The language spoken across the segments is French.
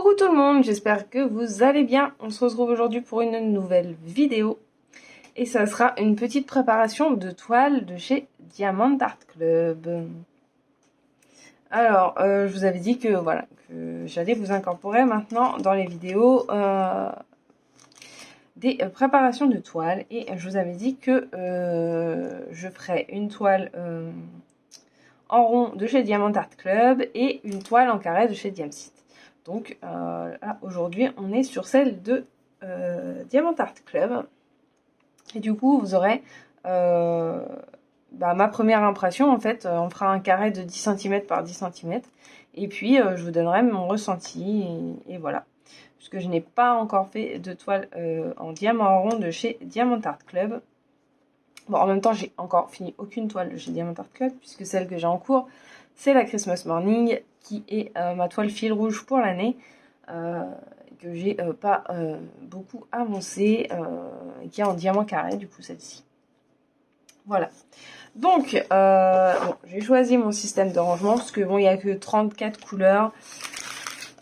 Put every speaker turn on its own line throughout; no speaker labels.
Coucou tout le monde, j'espère que vous allez bien. On se retrouve aujourd'hui pour une nouvelle vidéo. Et ça sera une petite préparation de toile de chez Diamant Art Club. Alors, je vous avais dit que voilà, que j'allais vous incorporer maintenant dans les vidéos des préparations de toile. Et je vous avais dit que je ferais une toile en rond de chez Diamant Art Club et une toile en carré de chez Diamsit. Donc là, aujourd'hui, on est sur celle de Diamant Art Club. Et du coup, vous aurez ma première impression. En fait, on fera un carré de 10 cm par 10 cm. Et puis, je vous donnerai mon ressenti. Et voilà. Puisque je n'ai pas encore fait de toile en diamant rond de chez Diamant Art Club. Bon, en même temps, j'ai encore fini aucune toile de chez Diamant Art Club. Puisque celle que j'ai en cours, c'est la Christmas Morning, qui est ma toile fil rouge pour l'année, que j'ai pas beaucoup avancé, qui est en diamant carré, du coup celle-ci. Voilà. Donc, bon, j'ai choisi mon système de rangement, parce que bon, il n'y a que 34 couleurs,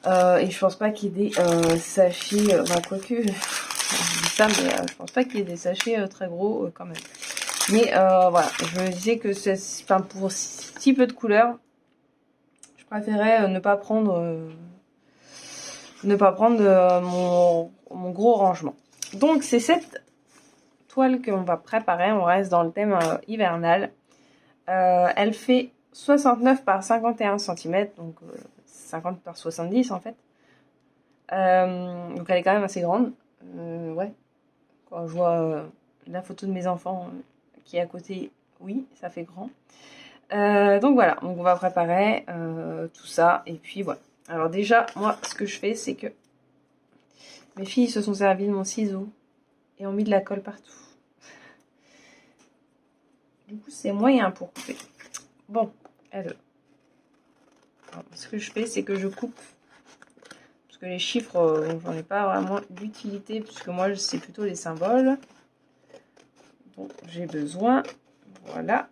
et je pense pas qu'il y ait des sachets, quoique, je dis ça, mais je pense pas qu'il y ait des sachets très gros quand même. Mais voilà, je me disais que pour si peu de couleurs, je préférais ne pas prendre mon gros rangement. Donc c'est cette toile qu'on va préparer. On reste dans le thème hivernal. Elle fait 69 par 51 cm, donc 50 par 70 en fait. Donc elle est quand même assez grande. Ouais. Quand je vois la photo de mes enfants qui est à côté, oui, ça fait grand. Donc voilà, donc on va préparer tout ça et puis voilà. Alors déjà, moi, ce que je fais, c'est que mes filles se sont servies de mon ciseau et ont mis de la colle partout. Du coup, c'est moyen pour couper. Bon, alors, ce que je fais, c'est que je coupe. Parce que les chiffres, j'en ai pas vraiment d'utilité, puisque moi, c'est plutôt les symboles. Donc, j'ai besoin. Voilà.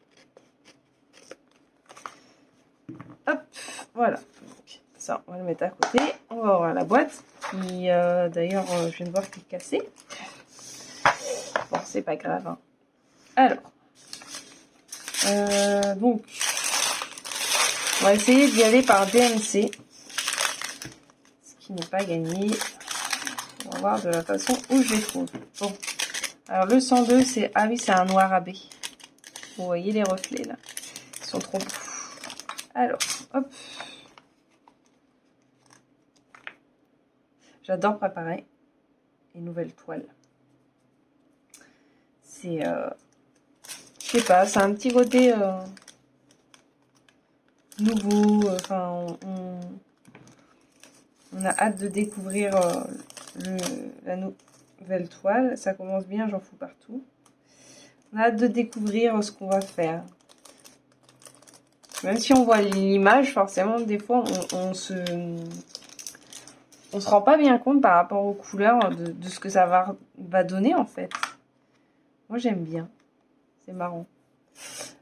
Hop, voilà. Donc, ça, on va le mettre à côté. On va ouvrir la boîte. Qui, d'ailleurs, je viens de voir qu'elle est cassée. Bon, c'est pas grave. Hein. Alors. Donc, on va essayer d'y aller par DMC, ce qui n'est pas gagné. On va voir de la façon où je les trouve. Bon, alors le 102, c'est c'est un noir AB. Vous voyez les reflets là, ils sont trop beaux. Alors, hop. J'adore préparer les nouvelles toiles. C'est, je sais pas, c'est un petit côté nouveau. Enfin, on a hâte de découvrir la nouvelle toile. Ça commence bien, j'en fous partout. On a hâte de découvrir ce qu'on va faire. Même si on voit l'image, forcément, des fois, on se rend pas bien compte par rapport aux couleurs de ce que ça va donner, en fait. Moi, j'aime bien. C'est marrant.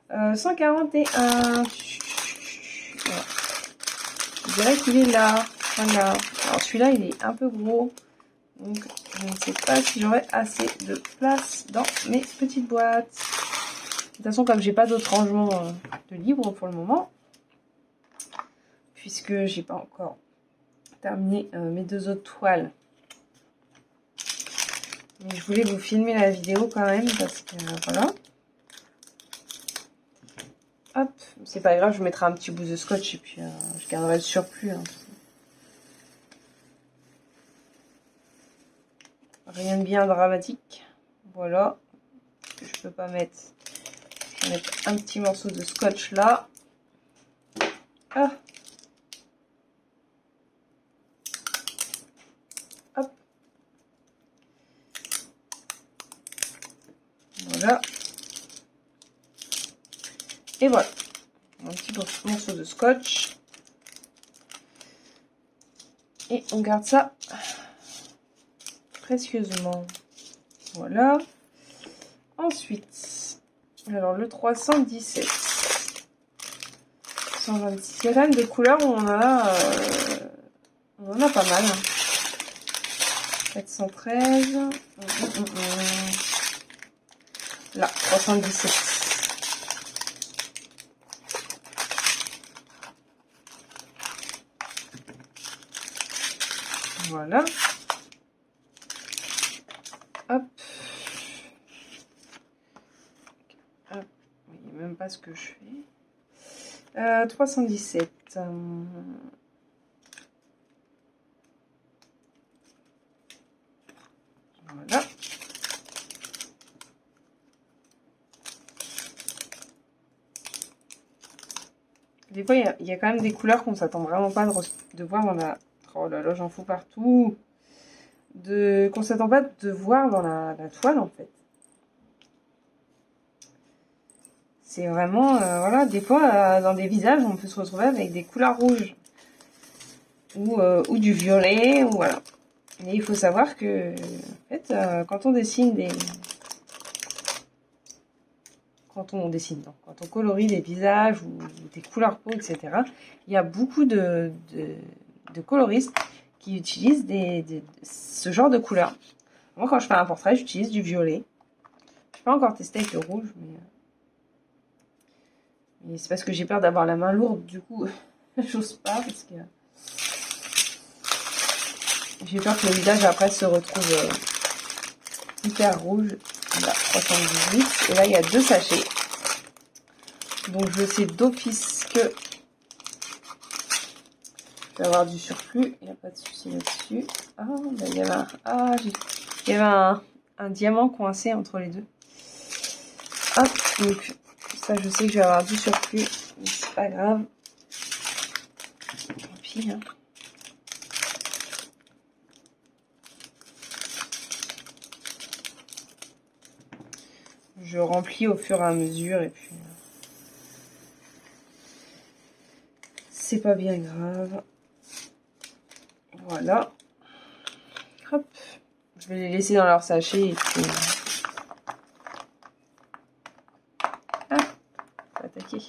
141. Voilà. Je dirais qu'il est là. Voilà. Alors, celui-là, il est un peu gros. Donc, je ne sais pas si j'aurai assez de place dans mes petites boîtes. De toute façon, comme j'ai pas d'autres rangements de livres pour le moment, puisque j'ai pas encore terminé mes deux autres toiles. Mais je voulais vous filmer la vidéo quand même, parce que voilà. Hop, c'est pas grave, je mettrai un petit bout de scotch et puis je garderai le surplus. Hein. Rien de bien dramatique. Voilà. Ce que je peux pas mettre. Je vais mettre un petit morceau de scotch là. Ah. Hop. Voilà. Et voilà. Un petit morceau de scotch. Et on garde ça précieusement. Voilà. Ensuite, alors le 317. 126. Il y a quand même des couleurs où on a On en a pas mal. 413. Là, 317. Voilà. Hop. Hop. Vous voyez même pas ce que je fais. 317. Voilà. Des fois, il y a quand même des couleurs qu'on s'attend vraiment pas de voir dans la... Oh là là, j'en fous partout. Qu'on s'attend pas de voir dans la toile, en fait. C'est vraiment... voilà, des fois, dans des visages, on peut se retrouver avec des couleurs rouges. Ou du violet, ou voilà. Mais il faut savoir que, en fait, quand on dessine des... Quand on colorie des visages ou des couleurs peau, etc., il y a beaucoup de coloristes qui utilisent ce genre de couleurs. Moi, quand je fais un portrait, j'utilise du violet. Je n'ai pas encore testé avec le rouge, mais c'est parce que j'ai peur d'avoir la main lourde, du coup, j'ose pas, parce que j'ai peur que le visage après se retrouve hyper rouge. Là, 318. Et là, il y a 2 sachets. Donc, je sais d'office que je vais avoir du surplus. Il n'y a pas de souci là-dessus. Ah, ben, il y avait un diamant coincé entre les deux. Hop, donc, ça, je sais que je vais avoir du surplus. Mais c'est pas grave. Tant pis, hein. Je remplis au fur et à mesure et puis c'est pas bien grave. Voilà. Hop. Je vais les laisser dans leur sachet et puis... Ah, attaquer.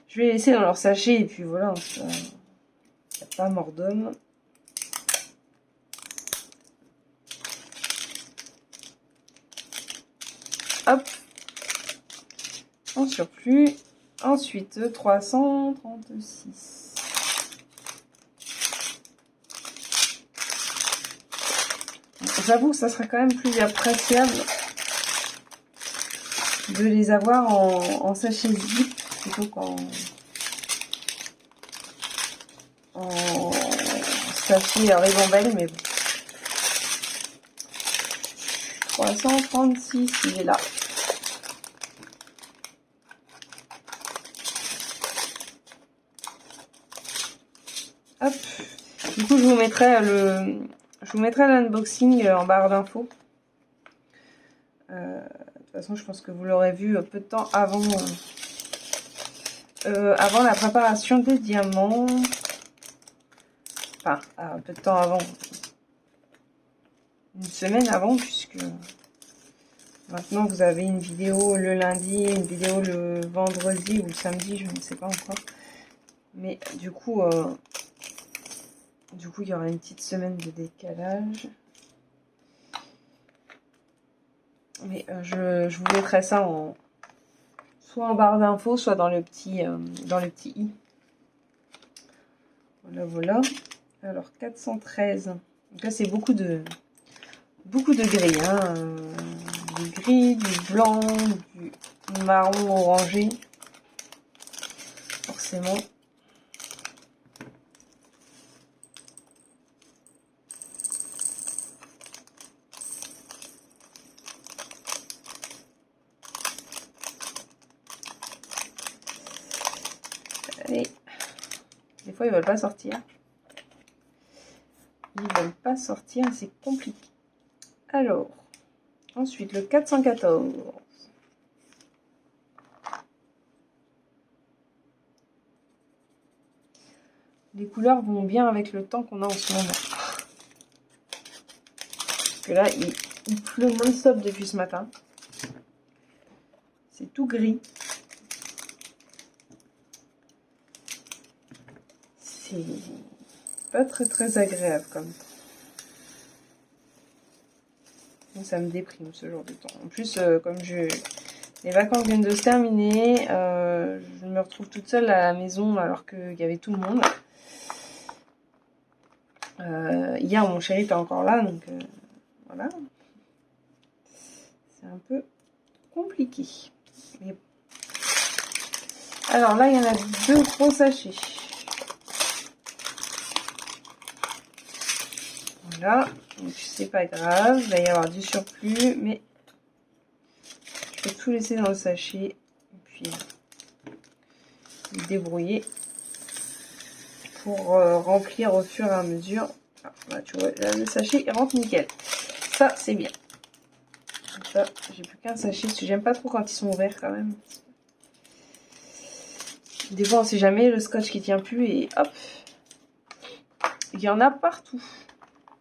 Je vais les laisser dans leur sachet et puis voilà. Il n'y a pas mort d'homme. Hop. En surplus. Ensuite, 336. J'avoue que ça serait quand même plus appréciable de les avoir en sachet zip plutôt qu'en sachet ribambelle, mais bon. 336, il est là. Hop. Du coup, je vous mettrai l'unboxing en barre d'infos. De toute façon, je pense que vous l'aurez vu peu de temps avant la préparation des diamants. Enfin, un peu de temps avant. Une semaine avant, puisque maintenant vous avez une vidéo le lundi, une vidéo le vendredi ou le samedi, je ne sais pas encore. Mais du coup, il y aura une petite semaine de décalage. Mais je vous mettrai ça soit en barre d'infos, soit dans le petit i. Voilà, voilà. Alors 413. Donc là, c'est beaucoup de gris. Hein. Du gris, du blanc, du marron orangé. Forcément. Allez. Des fois, ils veulent pas sortir. Ils veulent pas sortir, c'est compliqué. Alors, ensuite, le 414. Les couleurs vont bien avec le temps qu'on a en ce moment. Parce que là, il pleut non-stop depuis ce matin. C'est tout gris. C'est pas très agréable comme temps. Ça me déprime ce genre de temps. En plus, comme les vacances viennent de se terminer, je me retrouve toute seule à la maison alors qu'il y avait tout le monde. Hier, mon chéri était encore là, donc voilà. C'est un peu compliqué. Mais... Alors là, il y en a 2 gros sachets. Voilà, donc c'est pas grave, il va y avoir du surplus, mais je vais tout laisser dans le sachet et puis me débrouiller pour remplir au fur et à mesure. Ah, bah, tu vois, là, le sachet il rentre nickel. Ça, c'est bien. Donc ça, j'ai plus qu'un sachet, parce que j'aime pas trop quand ils sont ouverts quand même. Des fois, on sait jamais, le scotch qui tient plus et hop, il y en a partout.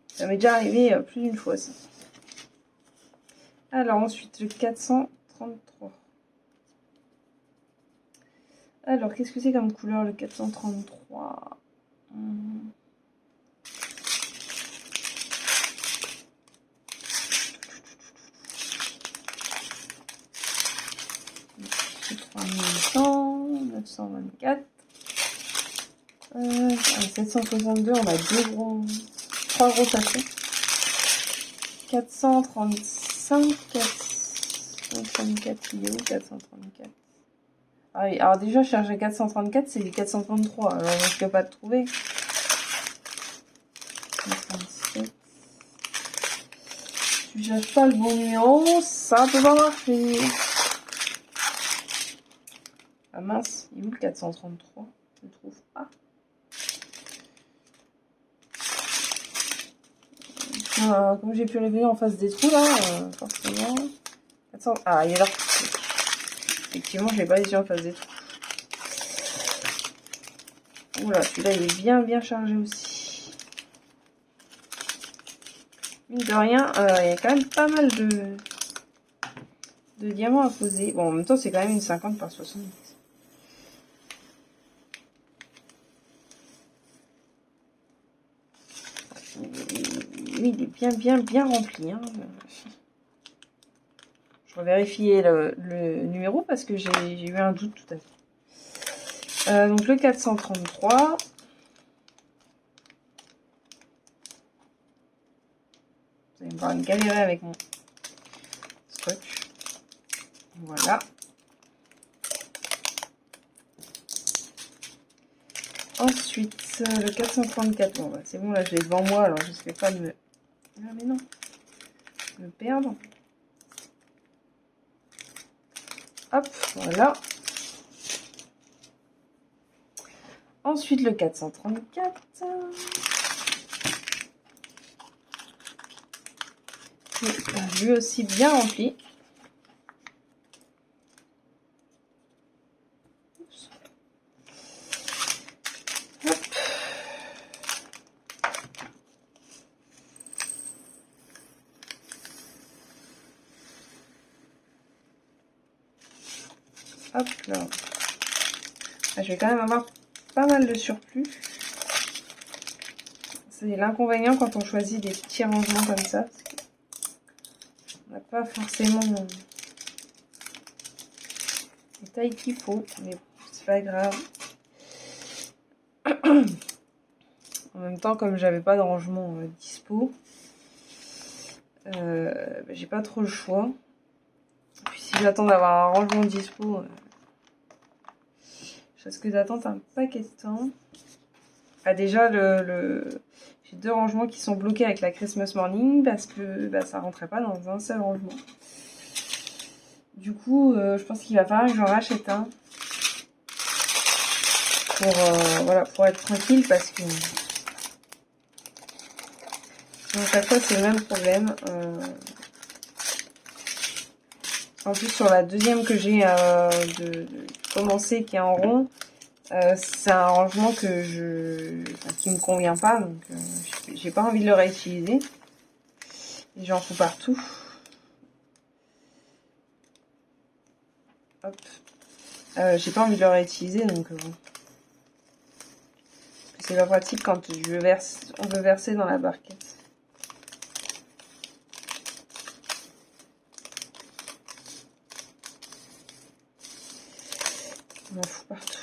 Ça m'est déjà arrivé plus d'une fois ça. Alors ensuite, le 433. Alors, qu'est-ce que c'est comme couleur le 433 ? C'est 3100, 924. 762, on a 3 gros sachets. 435, 434 kilos, 434. Ah oui, alors déjà, je cherchais 434, c'est les 433, alors je risque pas de trouver. 437. Si je cherche pas le bon numéro, ça peut pas marcher. Ah mince, il est où le 433? Je le trouve pas. Comme j'ai pu lever en face des trous là, forcément. 400... Ah, il est là. Effectivement, je l'ai pas les yeux en face des trous. Oula, celui-là il est bien chargé aussi. Mine de rien, il y a quand même pas mal de diamants à poser. Bon, en même temps, c'est quand même une 50 par 70. Oui, il est bien rempli. Hein. Je vais vérifier le numéro parce que j'ai eu un doute tout à fait. Donc le 433. Vous allez me voir galérer avec mon scotch. Voilà. Ensuite, le 434. Bon, bah, c'est bon, là, je l'ai devant moi, alors je ne sais pas de me... Ah, mais non. Me perdre. Hop, voilà. Ensuite, le 434. Et lui aussi bien rempli. Hop. Hop là. Ah, je vais quand même avoir pas mal de surplus. C'est l'inconvénient quand on choisit des petits rangements comme ça. On n'a pas forcément les tailles qu'il faut, mais c'est pas grave. En même temps, comme j'avais pas de rangement dispo, j'ai pas trop le choix. Puis si j'attends d'avoir un rangement dispo, je risque d'attendre un paquet de temps. Ah, déjà, j'ai 2 rangements qui sont bloqués avec la Christmas Morning parce que ça rentrait pas dans un seul rangement. Du coup, je pense qu'il va falloir que j'en rachète un pour, voilà, pour être tranquille parce que à chaque fois c'est le même problème. En plus, sur la deuxième que j'ai de commencer qui est en rond, c'est un rangement qui me convient pas, donc j'ai pas envie de le réutiliser. Et j'en fous partout. Hop. J'ai pas envie de le réutiliser, donc bon. C'est pas pratique quand on veut verser dans la barquette. On en fout partout.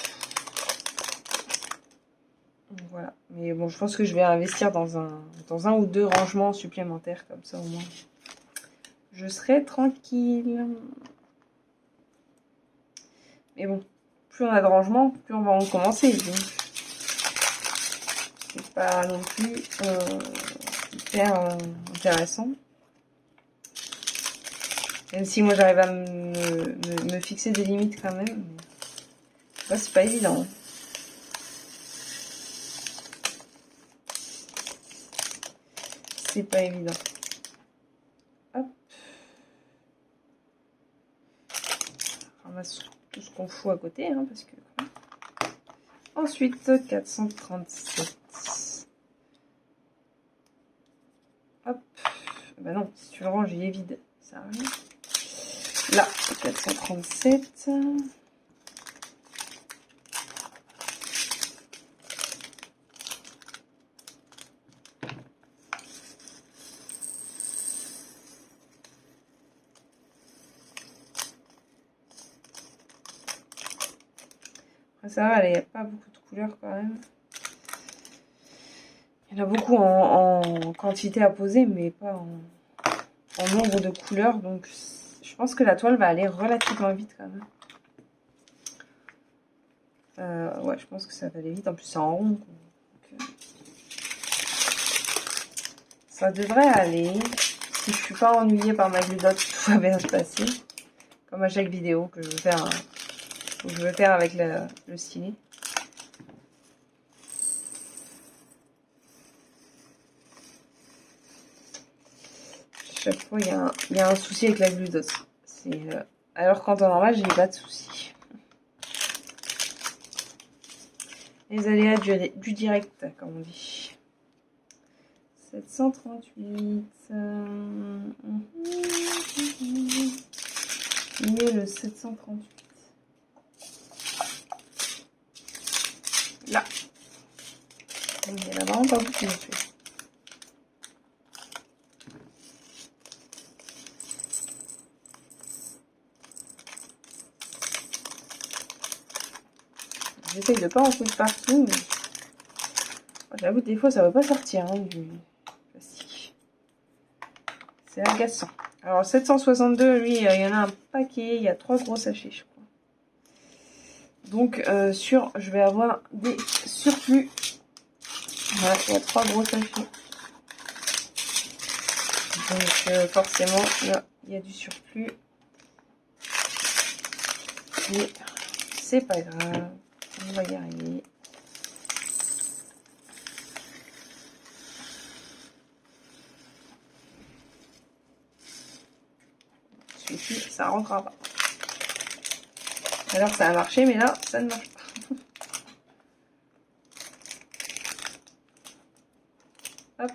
Voilà. Mais bon, je pense que je vais investir dans un ou deux rangements supplémentaires, comme ça au moins. Je serai tranquille. Mais bon, plus on a de rangements, plus on va en commencer. Donc, c'est pas non plus hyper intéressant. Même si moi j'arrive à me fixer des limites quand même. Mais c'est pas évident. Hein. C'est pas évident. Hop. On ramasse tout ce qu'on fout à côté, hein, parce que... Ensuite, 437. Hop. Bah non, si tu le ranges, il est vide. Ça arrive. Là, 437. Ça va, il n'y a pas beaucoup de couleurs quand même. Il y en a beaucoup en quantité à poser, mais pas en nombre de couleurs. Donc, je pense que la toile va aller relativement vite quand même. Ouais, je pense que ça va aller vite. En plus, c'est en rond. Donc, ça devrait aller. Si je suis pas ennuyée par ma glue dot, tout va bien se passer. Comme à chaque vidéo que je veux faire, avec le stylet. Chaque fois, il y a un souci avec la glue dot. Alors qu'en temps normal, j'ai pas de souci. Les aléas du direct, comme on dit. 738. Il est le 738. Là. Il y en a vraiment pas beaucoup. J'essaye de pas en foutre partout, mais j'avoue des fois ça va pas sortir hein, du plastique. C'est agaçant. Alors 762, lui, il y en a un paquet, il y a 3 gros sachets, je crois. Donc je vais avoir des surplus. Voilà, il y a 3 gros sachets. Donc forcément, là, il y a du surplus. Mais c'est pas grave, on va y arriver. Celui-ci, ça rentrera pas. Alors ça a marché, mais là, ça ne marche pas. Hop.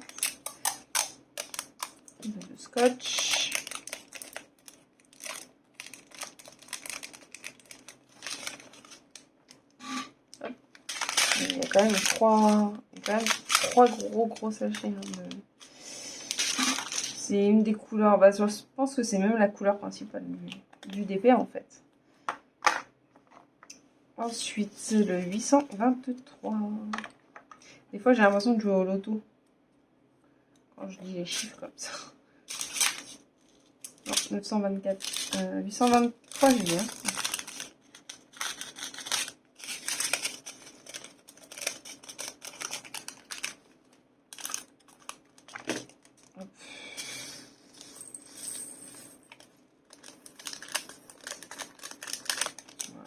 Le scotch. Hop. Il y a quand même 3 gros sachets. Hein, C'est une des couleurs. Bah, je pense que c'est même la couleur principale du DP en fait. Ensuite, le 823. Des fois, j'ai l'impression de jouer au loto. Quand je dis les chiffres comme ça. Non, 924. 823, j'ai bien.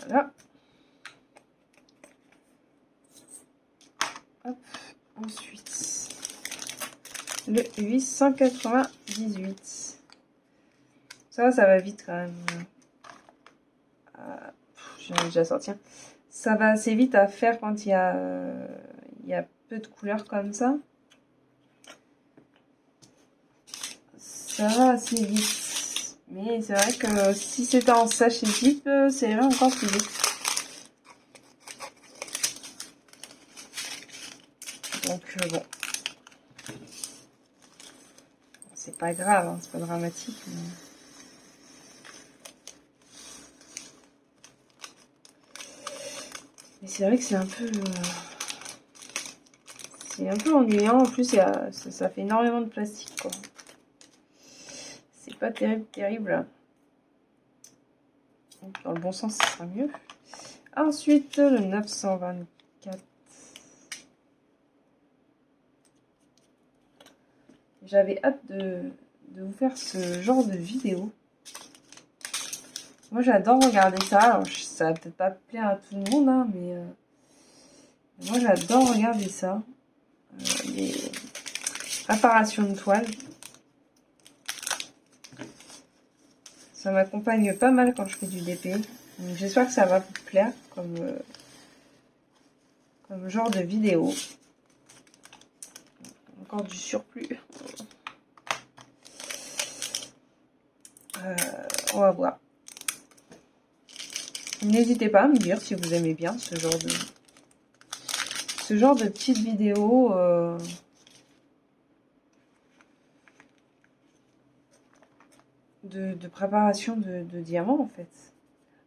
Voilà. Hop. Ensuite, le 898. Ça va vite quand même. J'ai déjà sorti. Ça va assez vite à faire quand il y a peu de couleurs comme ça. Ça va assez vite. Mais c'est vrai que si c'était en sachet zip, c'est encore plus vite. Donc bon, c'est pas grave, hein, c'est pas dramatique. Mais c'est vrai que c'est un peu ennuyant. En plus, ça fait énormément de plastique, quoi. C'est pas terrible. Donc, dans le bon sens, ce sera mieux. Ensuite, le 924. J'avais hâte de vous faire ce genre de vidéo. Moi, j'adore regarder ça. Alors, ça va peut-être pas plaire à tout le monde, hein, mais moi, j'adore regarder ça. Les réparations de toile. Ça m'accompagne pas mal quand je fais du DP. Donc, j'espère que ça va vous plaire comme genre de vidéo. Encore du surplus. On va voir. N'hésitez pas à me dire si vous aimez bien ce genre de petites vidéos. De préparation de diamants, en fait.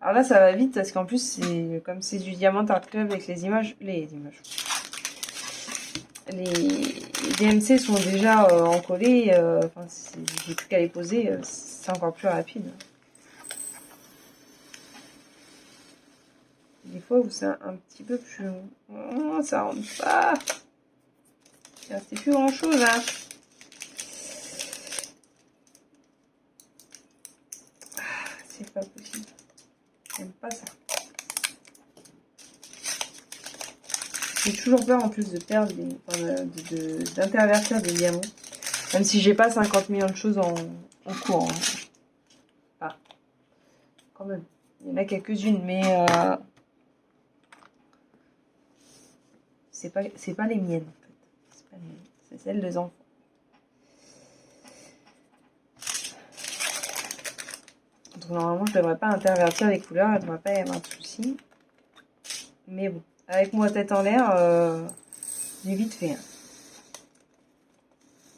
Alors là, ça va vite parce qu'en plus, comme c'est du Diamant Art Club avec les DMC sont déjà encollés. Enfin, j'ai plus qu'à les poser. C'est encore plus rapide. Des fois où c'est un petit peu plus long. Oh, ça rentre pas. Il ne restait plus grand chose, hein. C'est pas possible. J'aime pas ça. J'ai toujours peur en plus de perdre d'intervertir des diamants. Même si j'ai pas 50 millions de choses en cours. Hein. Ah, quand même. Il y en a quelques-unes, mais c'est pas les miennes en fait. C'est pas les miennes. C'est celles des enfants. Donc normalement je devrais pas intervertir les couleurs, il ne devrait pas y avoir de soucis. Mais bon, avec moi tête en l'air, j'ai vite fait. Hein.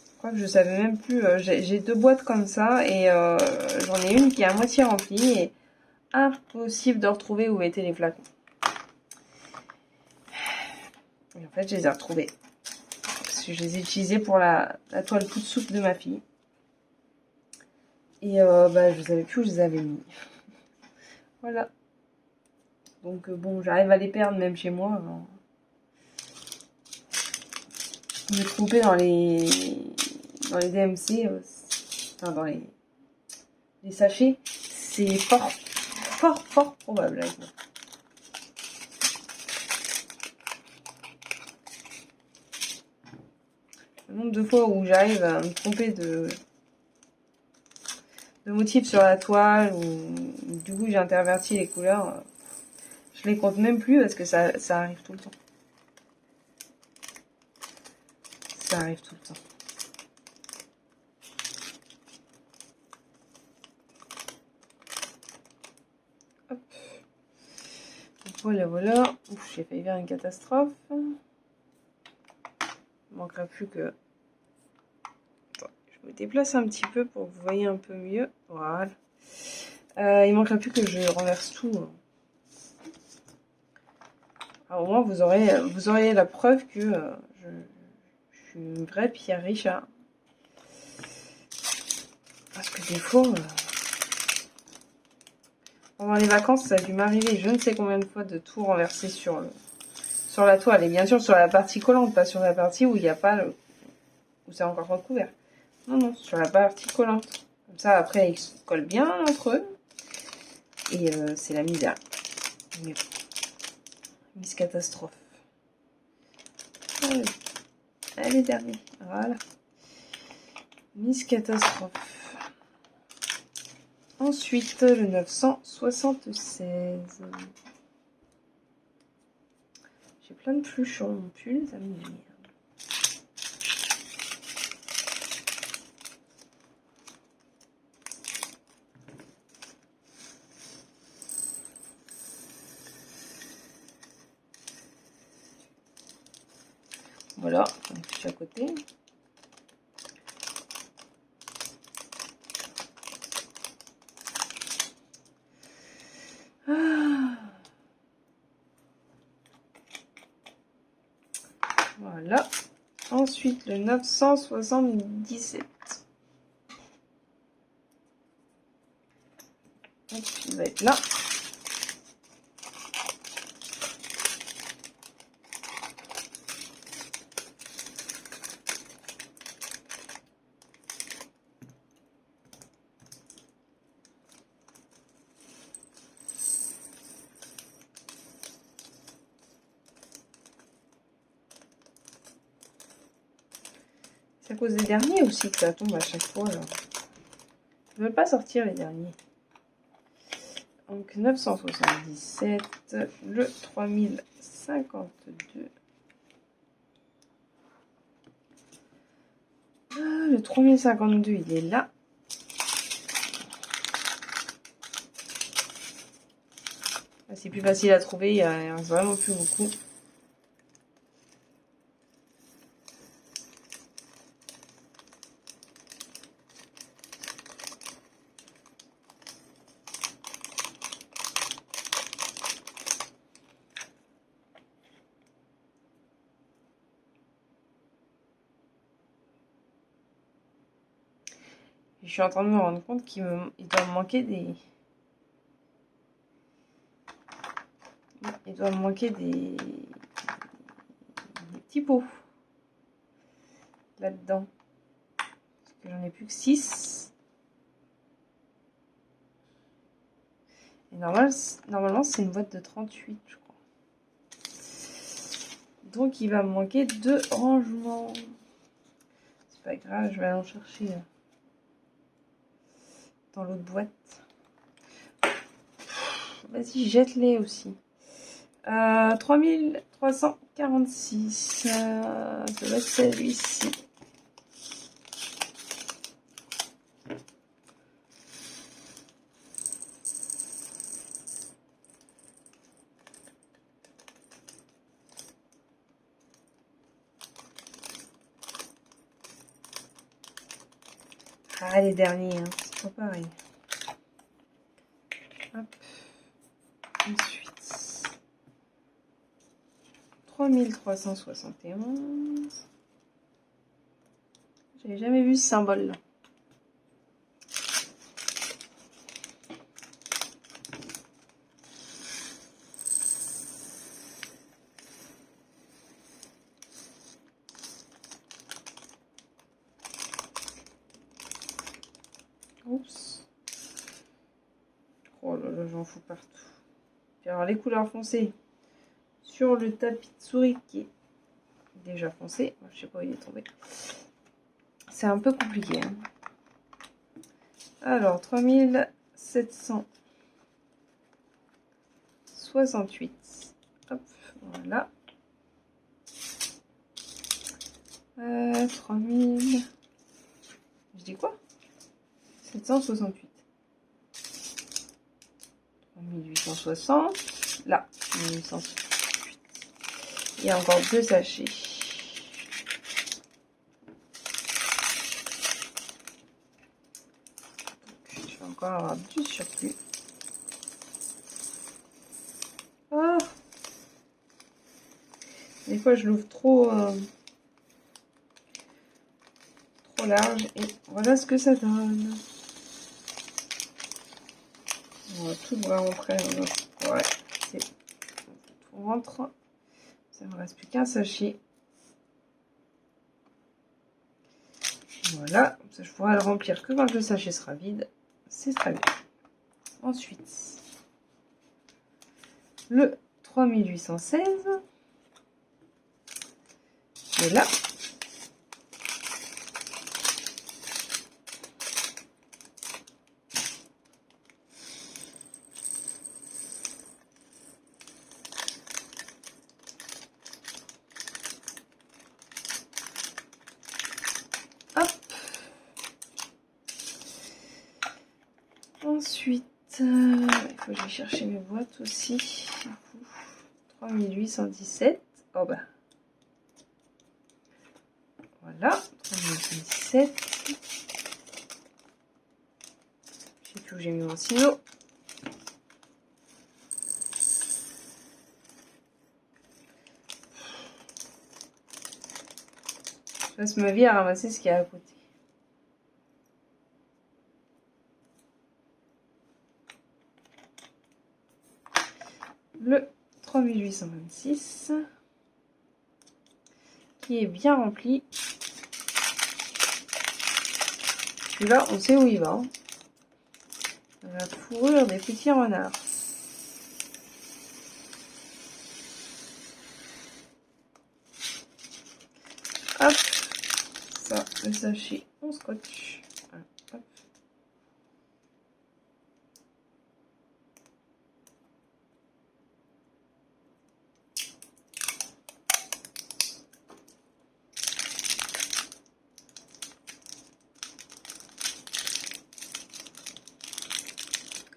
Je crois que je savais même plus. J'ai 2 boîtes comme ça et j'en ai une qui est à moitié remplie et impossible de retrouver où étaient les flacons. Et en fait, je les ai retrouvés. Parce que je les ai utilisés pour la toile coup de soupe de ma fille. Et je savais plus où je les avais mis. Voilà. Donc bon, j'arrive à les perdre même chez moi. Alors. Me tromper dans les DMC, enfin dans les sachets, c'est fort probable avec moi. Le nombre de fois où j'arrive à me tromper de motifs sur la toile ou du coup j'ai interverti les couleurs, je les compte même plus parce que ça arrive tout le temps. Ça arrive tout le temps. Hop. Voilà. Ouf, j'ai failli faire une catastrophe. Il ne manquerait plus que... Attends, je me déplace un petit peu pour que vous voyez un peu mieux. Voilà. Il ne manquerait plus que je renverse tout. Alors, au moins, vous aurez la preuve que je suis une vraie Pierre Richard. Parce que des fois... pendant les vacances, ça a dû m'arriver je ne sais combien de fois de tout renverser sur la toile. Et bien sûr sur la partie collante, pas sur la partie où il n'y a pas où c'est encore recouvert. Non, sur la partie collante. Comme ça, après, ils se collent bien entre eux. Et c'est la misère. Mais bon. Miss Catastrophe. Allez, dernier. Voilà. Miss Catastrophe. Ensuite, le 976. J'ai plein de pluches sur mon pull, ça m'énerve. Voilà, on fiche à côté. Voilà. Ensuite, le 977. Donc, il va être là. C'est à cause des derniers aussi que ça tombe à chaque fois. Là. Ils ne veulent pas sortir les derniers. Donc 977, le 3052. Le 3052, il est là. C'est plus facile à trouver, il n'y a vraiment plus beaucoup. Je suis en train de me rendre compte qu'il doit me manquer des... Il doit me manquer des petits pots là-dedans. Parce que j'en ai plus que 6. Et normalement, c'est une boîte de 38, je crois. Donc, il va me manquer 2 rangements. C'est pas grave, je vais aller en chercher dans l'autre boîte. Vas-y, jette-les aussi. 3346. Ça doit être celui-ci. Ah, les derniers, hein. C'est pas pareil. Hop. Ensuite, 3371. J'avais jamais vu ce symbole-là. Oups. Oh là là, j'en fous partout. Puis alors, les couleurs foncées sur le tapis de souris qui est déjà foncé. Je sais pas où il est tombé. C'est un peu compliqué. Hein. Alors, 3768. Hop, voilà. 3000. Je dis quoi? 768. 3860. Là, 1868. Il y a encore 2 sachets. Donc, je vais encore avoir du surplus. Oh, des fois, je l'ouvre trop large et voilà ce que ça donne. On va tout vraiment près. Ouais, c'est tout rentre. Ça ne me reste plus qu'un sachet. Voilà, ça je pourrai le remplir que quand le sachet sera vide. C'est très bien. Ensuite, le 3816 qui est là. Ensuite, il faut que j'aille chercher mes boîtes aussi. 3817. Oh bah. Voilà, 3017. Je sais plus où j'ai mis mon ciseau. Je passe ma vie à ramasser ce qu'il y a à côté. Le 3826 qui est bien rempli. Celui-là, on sait où il va. La fourrure des petits renards. Hop, ça, le sachet en scotch. Voilà, hop.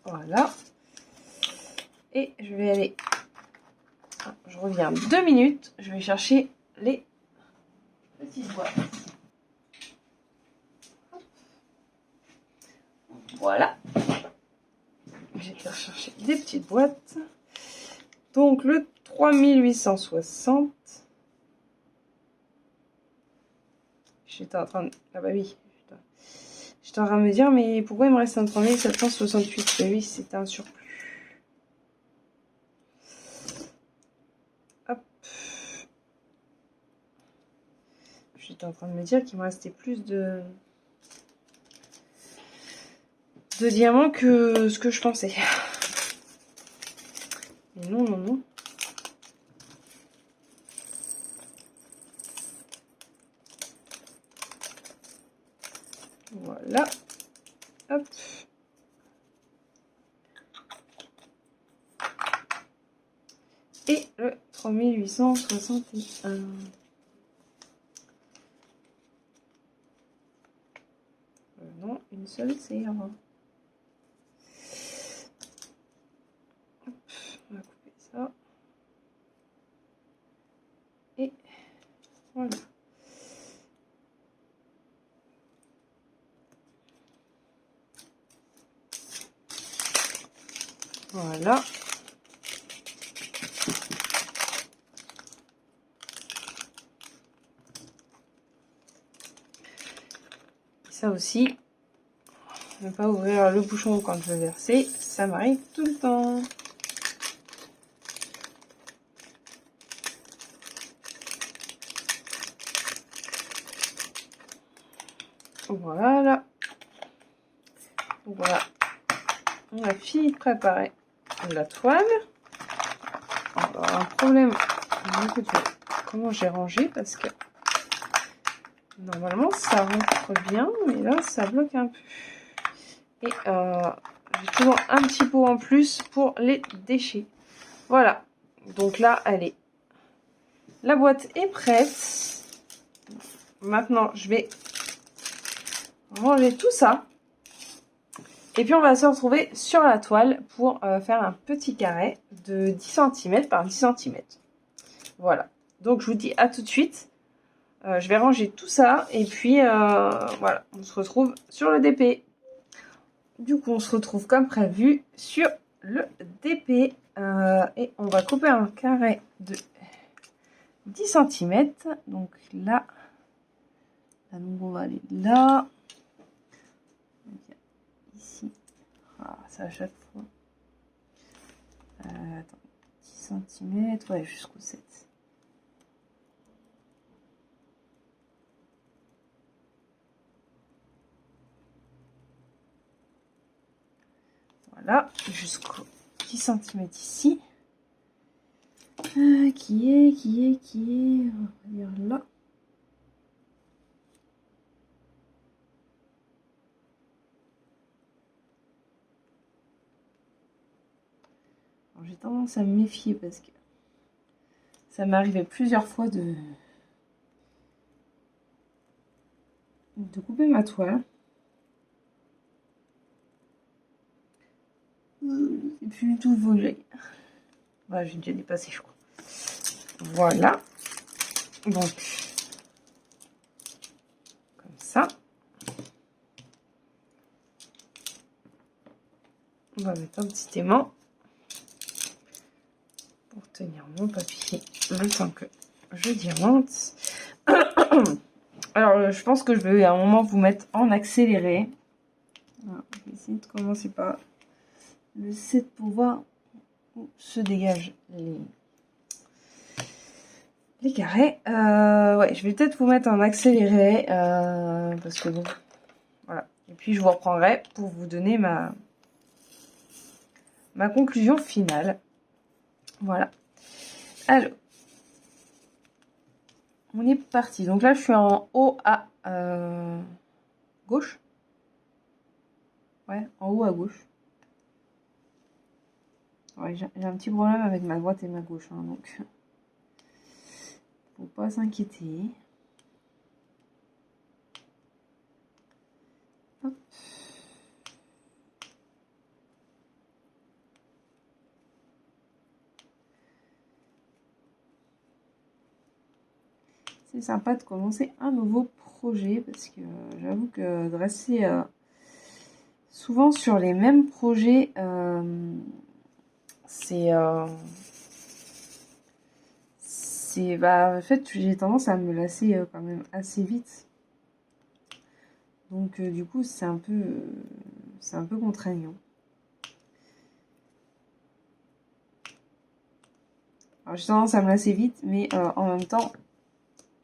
Voilà. Et je vais aller... Je reviens 2 minutes. Je vais chercher les petites boîtes. Voilà. J'ai été rechercher des petites boîtes. Donc le 3860. J'étais en train de... Ah bah oui. J'étais en train de me dire, mais pourquoi il me reste un 3768? Bah oui, c'était un surplus. Hop. J'étais en train de me dire qu'il me restait plus de diamants que ce que je pensais. Mais non, non, non. Voilà. Hop. Et le 3861. Non, une seule serre. Hop, on va couper ça. Et voilà. Voilà. Ça aussi, ne pas ouvrir le bouchon quand je veux verser, ça m'arrive tout le temps. Voilà. Voilà. On a fini de préparer la toile. Alors, un problème. Comment j'ai rangé parce que normalement ça rentre bien, mais là ça bloque un peu. Et j'ai toujours un petit pot en plus pour les déchets. Voilà. Donc là, elle est. La boîte est prête. Maintenant, je vais ranger tout ça. Et puis, on va se retrouver sur la toile pour faire un petit carré de 10 cm par 10 cm. Voilà. Donc, je vous dis à tout de suite. Je vais ranger tout ça. Et puis, voilà. On se retrouve sur le DP. Du coup, on se retrouve comme prévu sur le DP. Et on va couper un carré de 10 cm. Donc là, donc on va aller là. Ici. Ah, ça à chaque fois. Attends, 10 cm. Ouais, jusqu'au 7. Voilà, jusqu'au 10 cm ici. Qui est, on va dire là. J'ai tendance à me méfier parce que ça m'est arrivé plusieurs fois de couper ma toile. C'est plus du tout le volet. Voilà, j'ai déjà dépassé, je crois. Voilà. Donc, On va mettre un petit aimant pour tenir mon papier le temps que je diamante. Alors, je pense que je vais à un moment vous mettre en accéléré. Voilà, je vais essayer de commencer par le 7 pour voir où se dégagent les carrés. Ouais, je vais peut-être vous mettre en accéléré parce que bon, voilà. Et puis je vous reprendrai pour vous donner ma conclusion finale. Voilà. Alors, on est parti. Donc là, je suis en haut à gauche. Ouais, en haut à gauche. Ouais, j'ai un petit problème avec ma droite et ma gauche, hein, donc faut pas s'inquiéter. Hop. C'est sympa de commencer un nouveau projet parce que j'avoue que de rester souvent sur les mêmes projets, c'est bah, en fait j'ai tendance à me lasser quand même assez vite. Donc du coup c'est un peu contraignant. Alors j'ai tendance à me lasser vite, mais en même temps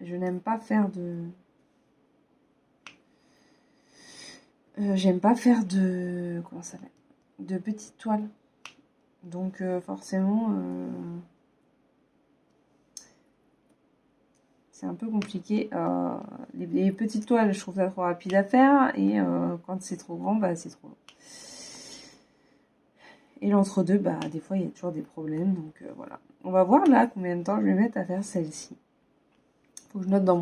je n'aime pas faire j'aime pas faire de comment ça s'appelle, de petites toiles. Donc forcément c'est un peu compliqué. Les petites toiles, je trouve ça trop rapide à faire. Et quand c'est trop grand, bah, c'est trop long. Et l'entre-deux, bah, des fois, il y a toujours des problèmes. Donc voilà. On va voir là combien de temps je vais mettre à faire celle-ci. Faut que je note dans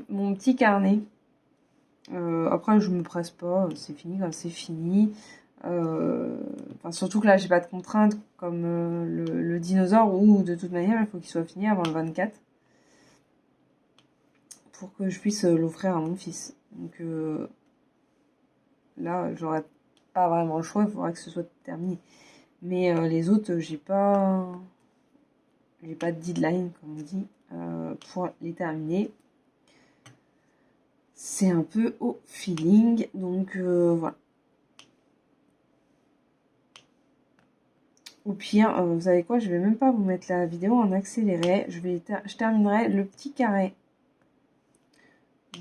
mon petit carnet. Après, je me presse pas. C'est fini quand c'est fini. Enfin, surtout que là, j'ai pas de contraintes comme le dinosaure où de toute manière, il faut qu'il soit fini avant le 24. Pour que je puisse l'offrir à mon fils. Donc là, j'aurais pas vraiment le choix, il faudra que ce soit terminé. Mais les autres, j'ai pas de deadline, comme on dit, pour les terminer. C'est un peu au feeling, donc voilà. Au pire, vous savez quoi, je vais même pas vous mettre la vidéo en accéléré. Je terminerai le petit carré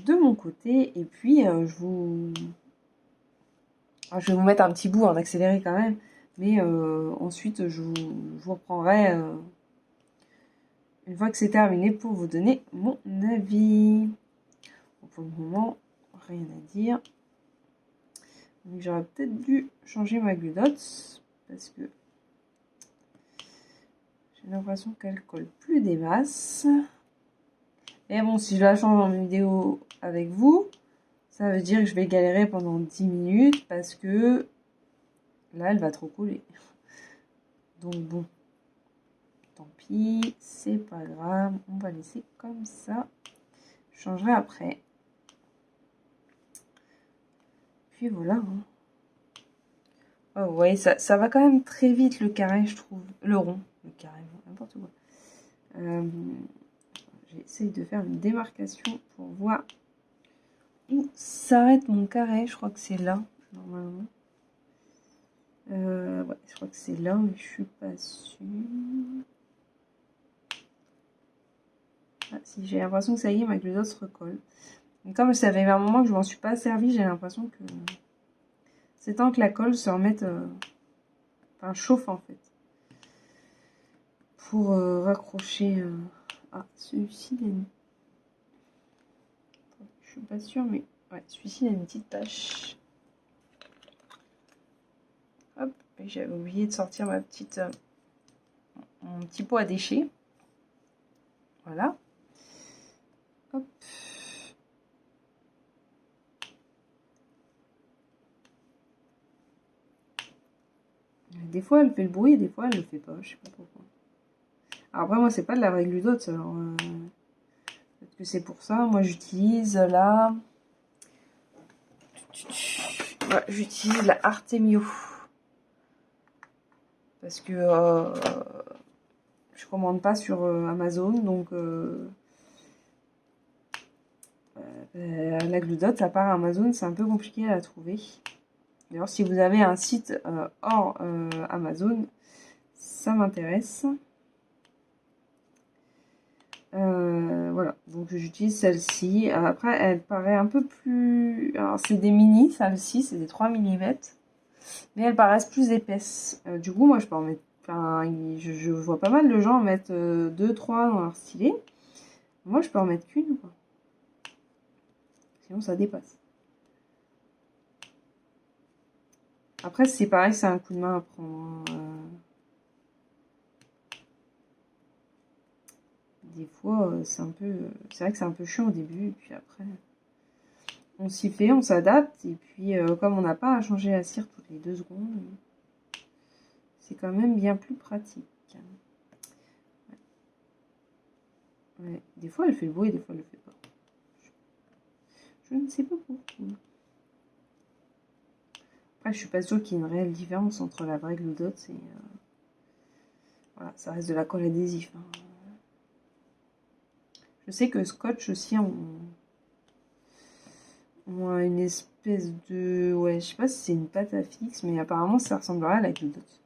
de mon côté, et puis je vais vous mettre un petit bout en accéléré quand même, mais ensuite je vous reprendrai une fois que c'est terminé pour vous donner mon avis. Bon, pour le moment, rien à dire. Donc j'aurais peut-être dû changer ma gludotte parce que j'ai l'impression qu'elle colle plus des masses. Et bon, si je la change en vidéo avec vous, ça veut dire que je vais galérer pendant 10 minutes parce que là, elle va trop coller. Donc bon, tant pis, c'est pas grave, on va laisser comme ça. Je changerai après. Puis voilà. Hein. Oh ouais, ça va quand même très vite le carré, je trouve. Le rond, le carré, n'importe quoi. J'essaye de faire une démarcation pour voir où s'arrête mon carré. Je crois que c'est là, normalement. Ouais, je crois que c'est là, mais je suis pas sûre. Ah, si, j'ai l'impression que ça y est, ma gludotte se recolle. Et comme ça fait un moment que je m'en suis pas servi, j'ai l'impression que c'est temps que la colle se remette, enfin chauffe en fait, pour raccrocher. Ah, celui-ci, je suis pas sûre, mais ouais, celui-ci il a une petite tache. Hop, et j'avais oublié de sortir mon petit pot à déchets. Voilà. Hop. Des fois elle fait le bruit, des fois elle le fait pas, je sais pas pourquoi. Alors après moi c'est pas de la vraie gludotte, alors peut-être que c'est pour ça. Moi j'utilise là Ouais, j'utilise la Artemio. Parce que je commande pas sur Amazon, donc la Glue Dot, à part Amazon, c'est un peu compliqué à la trouver. D'ailleurs, si vous avez un site hors Amazon, ça m'intéresse. Voilà, donc j'utilise celle-ci. Après, elle paraît un peu plus... Alors, c'est des mini, celle-ci, c'est des 3 mm. Mais elles paraissent plus épaisses. Du coup, moi, je peux en mettre... Enfin, je vois pas mal de gens en mettre 2-3 dans leur stylet. Moi, je peux en mettre qu'une, quoi. Sinon, ça dépasse. Après, c'est pareil, c'est un coup de main à prendre. Des fois, c'est un peu... C'est vrai que c'est un peu chiant au début, et puis après... On s'y fait, on s'adapte, et puis comme on n'a pas à changer la cire toutes les 2 secondes, c'est quand même bien plus pratique. Ouais. Des fois, elle fait le bruit, des fois, elle le fait pas. Je ne sais pas pourquoi. Après, je suis pas sûre qu'il y ait une réelle différence entre la vraie Glue Dot et... Voilà, ça reste de la colle adhésif. Hein. Je sais que Scotch aussi, on a une espèce de... Ouais, je sais pas si c'est une pâte à fixe, mais apparemment, ça ressemblerait à la Glue Dot.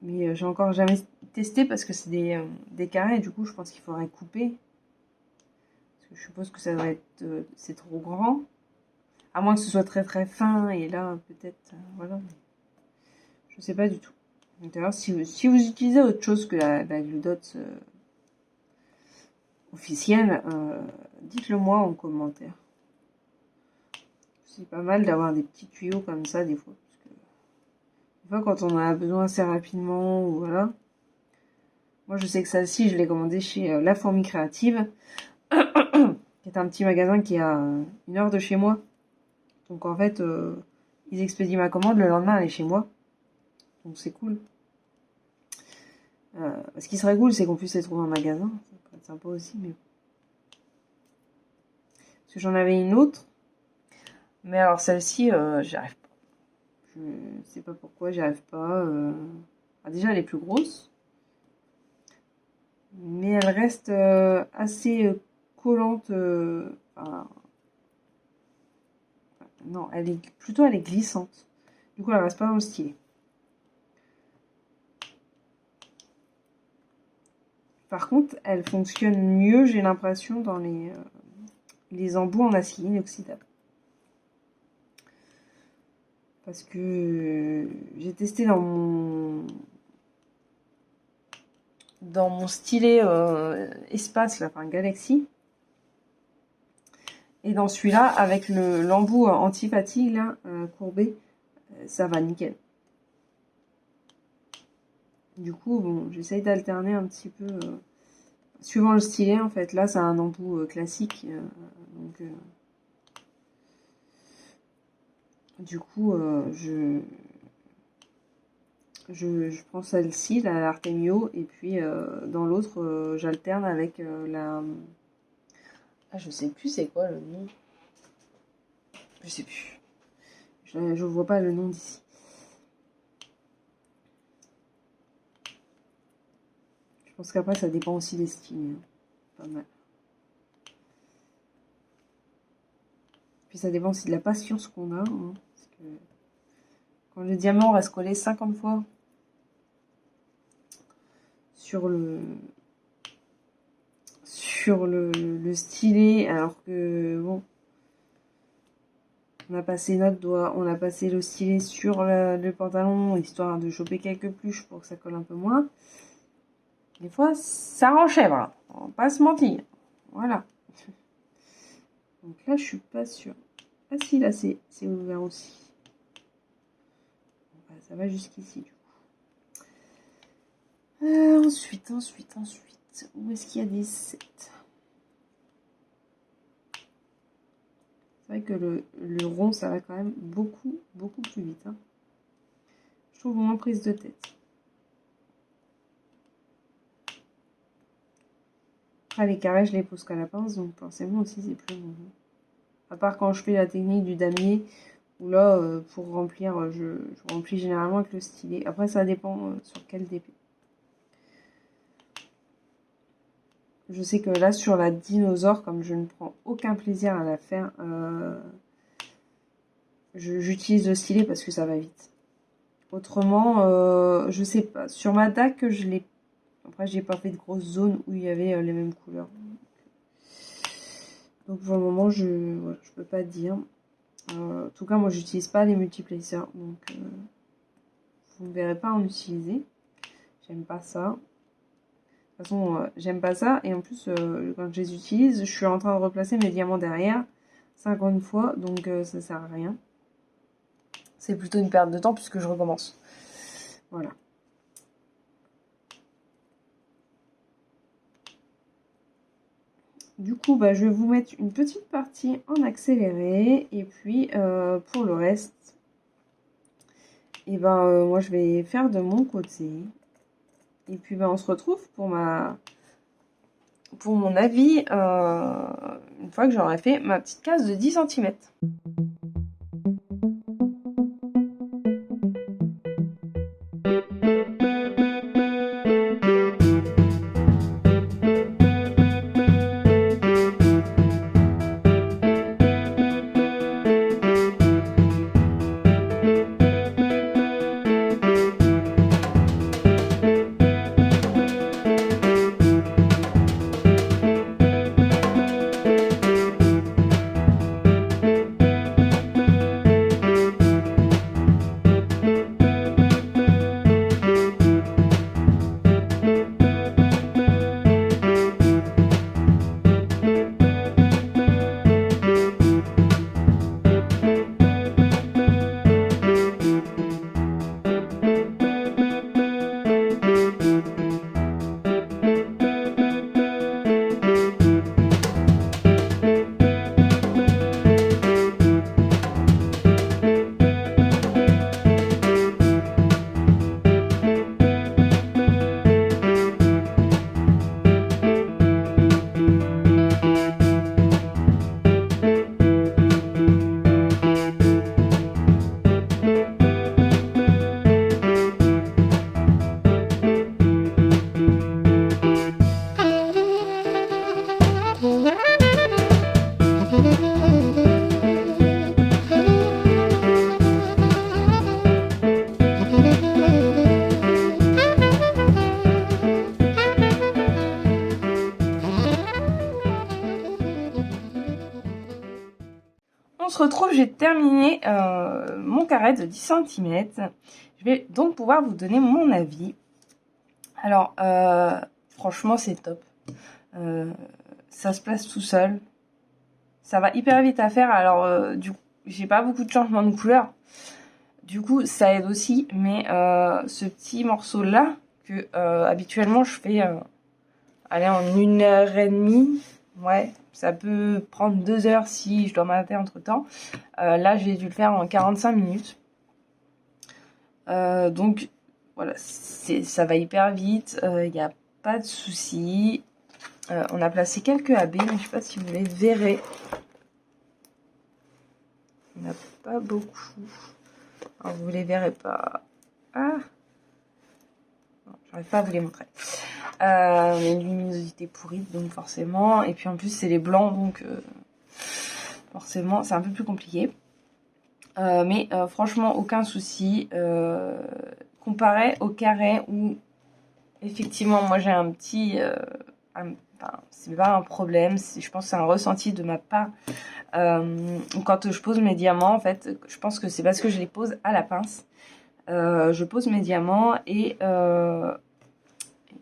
Mais j'ai encore jamais testé parce que c'est des carrés, et du coup, je pense qu'il faudrait couper. Parce que je suppose que ça doit être... c'est trop grand. À moins que ce soit très très fin, et là, peut-être... voilà. Je sais pas du tout. D'ailleurs, si vous utilisez autre chose que la Glue Dot officielle, dites-le moi en commentaire. C'est pas mal d'avoir des petits tuyaux comme ça des fois. Parce que des fois, quand on en a besoin assez rapidement, ou voilà. Moi, je sais que celle-ci, je l'ai commandée chez La Fourmi Créative, qui est un petit magasin qui est à 1 heure de chez moi. Donc en fait, ils expédient ma commande, le lendemain, elle est chez moi. Donc c'est cool. Ce qui serait cool, c'est qu'on puisse les trouver en magasin. Ça peut être sympa aussi, mais... Parce que j'en avais une autre. Mais alors celle-ci, j'y arrive pas. Je sais pas pourquoi j'y arrive pas. Ah, déjà, elle est plus grosse. Mais elle reste assez collante. Enfin, non, elle est glissante. Du coup, elle reste pas dans le stylet. Par contre, elle fonctionne mieux, j'ai l'impression, dans les embouts en acier inoxydable. Parce que j'ai testé dans mon stylet espace, là, enfin Galaxy. Et dans celui-là, avec l'embout anti-fatigue, là, courbé, ça va nickel. Du coup, bon, j'essaye d'alterner un petit peu, suivant le stylet, en fait. Là, c'est un embout classique. Donc, du coup, je prends celle-ci, l'Artemio, et puis dans l'autre, j'alterne avec la... Ah, je sais plus c'est quoi le nom. Je sais plus. Je vois pas le nom d'ici. Je pense qu'après, ça dépend aussi des styles. Hein. Pas mal. Puis ça dépend aussi de la patience qu'on a. Hein, parce que quand le diamant reste collé 50 fois sur le stylet, alors que bon, on a passé notre doigt, on a passé le stylet sur le pantalon, histoire de choper quelques pluches pour que ça colle un peu moins. Des fois, ça renchèvre, hein. On va pas se mentir. Voilà. Donc là, je suis pas sûre. Ah si, là, c'est ouvert aussi. Ça va jusqu'ici, du coup. Ensuite. Où est-ce qu'il y a des 7? C'est vrai que le rond, ça va quand même beaucoup plus vite. Hein. Je trouve moins prise de tête. Après, les carrés, je les pose qu'à la pince, donc forcément aussi, c'est plus long. À part quand je fais la technique du damier, où là, pour remplir, je remplis généralement avec le stylet. Après, ça dépend sur quel DP. Je sais que là, sur la dinosaure, comme je ne prends aucun plaisir à la faire, j'utilise le stylet parce que ça va vite. Autrement, je sais pas. Sur ma DAC, je l'ai. Après, j'ai pas fait de grosses zones où il y avait les mêmes couleurs. Donc pour le moment, je peux pas dire. En tout cas, moi, j'utilise pas les multiplacers, donc vous ne verrez pas en utiliser. J'aime pas ça. De toute façon, j'aime pas ça. Et en plus, quand je les utilise, je suis en train de replacer mes diamants derrière 50 fois, donc ça sert à rien. C'est plutôt une perte de temps puisque je recommence. Voilà. Du coup, bah, je vais vous mettre une petite partie en accéléré. Et puis, pour le reste, et ben, moi, je vais faire de mon côté. Et puis, ben, on se retrouve pour mon avis une fois que j'aurai fait ma petite case de 10 cm. On se retrouve, j'ai terminé mon carré de 10 cm. Je vais donc pouvoir vous donner mon avis. Alors, franchement, c'est top. Ça se place tout seul. Ça va hyper vite à faire. Alors, du coup, j'ai pas beaucoup de changements de couleur. Du coup, ça aide aussi. Mais ce petit morceau-là, que habituellement, je fais aller en 1h30. Ouais, ça peut prendre 2 heures si je dois m'arrêter entre temps. Là, j'ai dû le faire en 45 minutes. Donc, voilà, ça va hyper vite. Il n'y a pas de souci. On a placé quelques AB, mais je ne sais pas si vous les verrez. Il n'y en a pas beaucoup. Alors, vous ne les verrez pas. Ah! J'arrive pas à vous les montrer. Une luminosité pourrie, donc forcément. Et puis en plus, c'est les blancs, donc forcément, c'est un peu plus compliqué. Mais franchement, aucun souci. Comparé au carré où, effectivement, moi j'ai un petit... enfin, c'est pas un problème, je pense que c'est un ressenti de ma part. Quand je pose mes diamants, en fait, je pense que c'est parce que je les pose à la pince. Je pose mes diamants et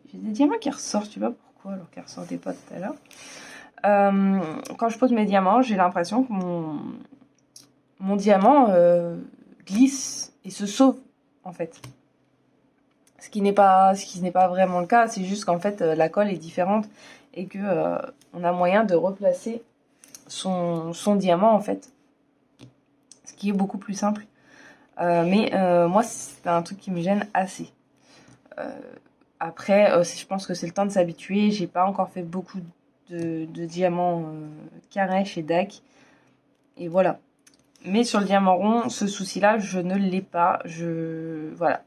j'ai des diamants qui ressortent, je sais pas pourquoi, alors qu'ils ressortaient pas tout à l'heure. Quand je pose mes diamants, j'ai l'impression que mon diamant glisse et se sauve, en fait. Ce qui n'est pas vraiment le cas, c'est juste qu'en fait la colle est différente et que on a moyen de replacer son diamant, en fait. Ce qui est beaucoup plus simple. Mais moi, c'est un truc qui me gêne assez. Après, je pense que c'est le temps de s'habituer. J'ai pas encore fait beaucoup de diamants carrés chez DAC. et voilà. Mais sur le diamant rond, ce souci-là, je ne l'ai pas. Voilà.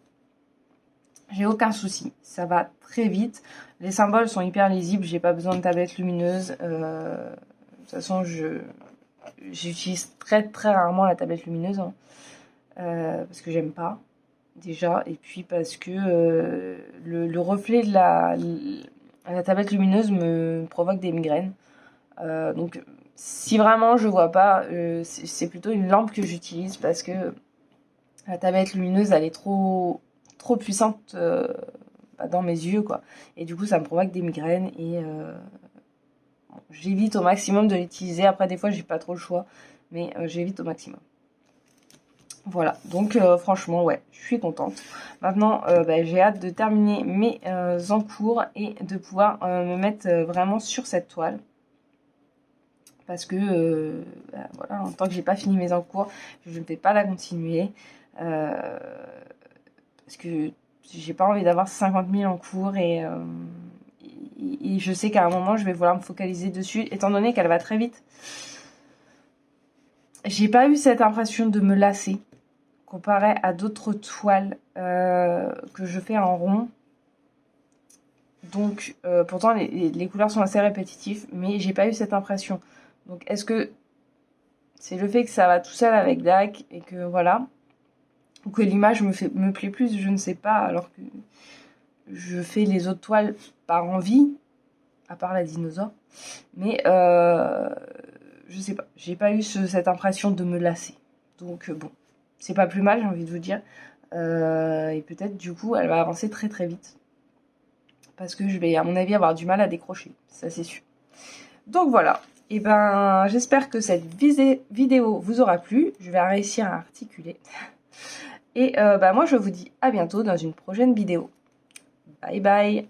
J'ai aucun souci. Ça va très vite. Les symboles sont hyper lisibles. J'ai pas besoin de tablette lumineuse. De toute façon, j'utilise très très rarement la tablette lumineuse. Hein. Parce que j'aime pas, déjà. Et puis parce que le reflet de la tablette lumineuse me provoque des migraines. Donc, si vraiment je vois pas, c'est plutôt une lampe que j'utilise parce que la tablette lumineuse, elle est trop puissante dans mes yeux, quoi. Et du coup, ça me provoque des migraines et bon, j'évite au maximum de l'utiliser. Après, des fois, j'ai pas trop le choix, mais j'évite au maximum. Voilà, donc franchement, ouais, je suis contente. Maintenant, j'ai hâte de terminer mes encours et de pouvoir me mettre vraiment sur cette toile. Parce que, voilà, en tant que j'ai pas fini mes encours, je ne vais pas la continuer. Parce que j'ai pas envie d'avoir 50 000 encours et je sais qu'à un moment, je vais vouloir me focaliser dessus, étant donné qu'elle va très vite. J'ai pas eu cette impression de me lasser, comparé à d'autres toiles que je fais en rond. Donc, pourtant, les couleurs sont assez répétitives, mais j'ai pas eu cette impression. Donc, est-ce que c'est le fait que ça va tout seul avec DAC et que voilà, ou que l'image me plaît plus, je ne sais pas, alors que je fais les autres toiles par envie, à part la dinosaure. Mais je sais pas, j'ai pas eu cette impression de me lasser. Donc bon, c'est pas plus mal, j'ai envie de vous dire. Et peut-être du coup, elle va avancer très très vite. Parce que je vais, à mon avis, avoir du mal à décrocher, ça c'est sûr. Donc voilà, et ben j'espère que cette vidéo vous aura plu. Je vais réussir à articuler. Et moi je vous dis à bientôt dans une prochaine vidéo. Bye bye.